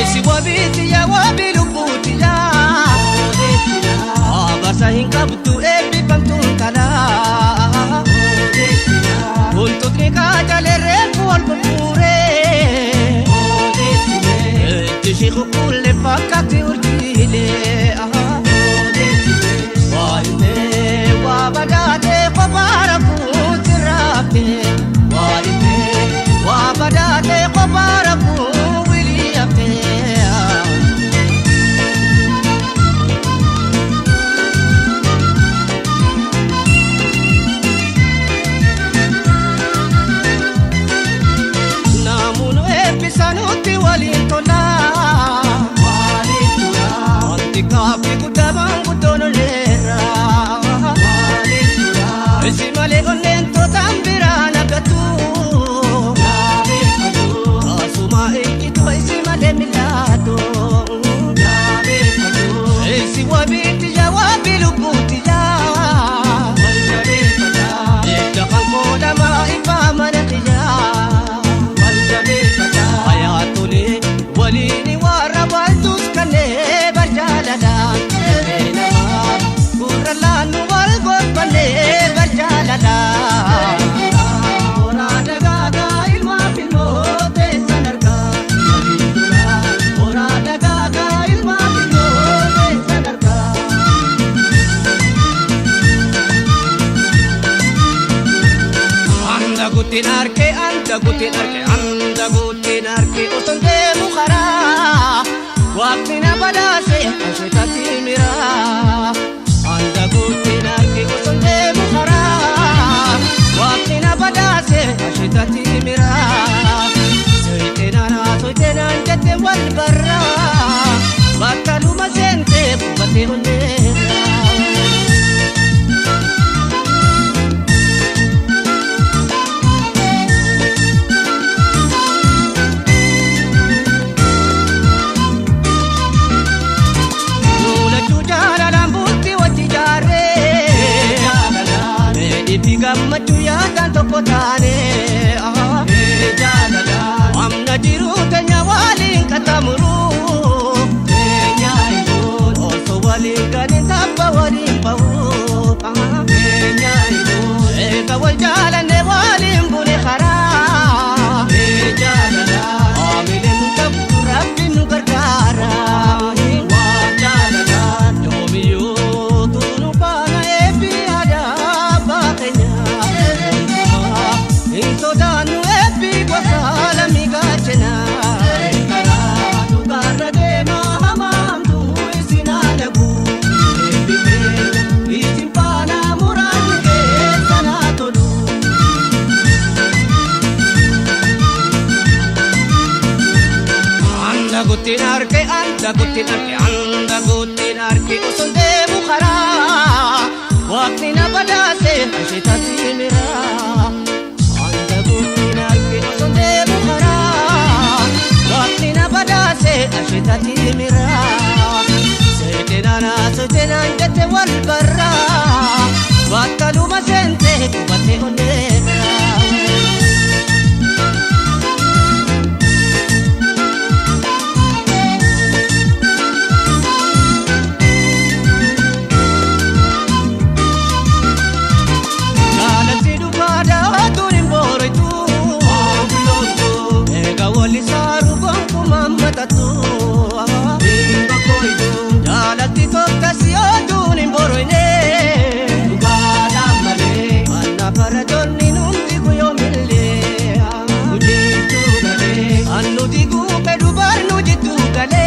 si wabiti ya wabi lubuti ya abasa hinga butu ebi pamtuntala untuk nikah jalere kual berpure tishiku kulle fakati urjile waine wabadate qabaraku tirafe waine wabadate qabaraku wiliyafe namuno episanuti walintola kafi kudabang kudono lera esimale onento tambira nagatu asuma ikitu esimale milato esi wabiti ya wabilu kutiya itakan koda ma ipamanatiya ayatuli walini warabaltus kane barjalada kuralanu walgot bane barjalada ora dagaga ilma pilmote sanarga ora dagaga ilma pilmote sanarga anda gutinarke otonde mukhara waqtina badase ashitati mira anda gutinarke otonde mukhara waqtina badase ashitati mira soitena jate wal barra batalu mazente bate onera gammachuu yaadaan tokko taane amna jiru teenya waliin qaxxaamuru osoo waliin galiin tabba waliin bahu eega wal jaalanne waliin bune karaa amileen nu qabdu rabbi nu gargaara yoomiyyuu tunu baana eebbi aadaa baakenya sodanu ebi wasala migachena karatu garade mahamamtu isinadagu ebi isimpana murade sanatolu anda gutinarke usonde bukhara waqtina badase ashitati mira ashitati mira setena jate wal barra batalu mazente kubate onera galati dubada turim boroitu ega wali saru gonku mamatatu jalati tokkasiyo duunin boroine dugala male anna paradonni nundi guyo mille ujitu gale annu digu pedu barnu jitu gale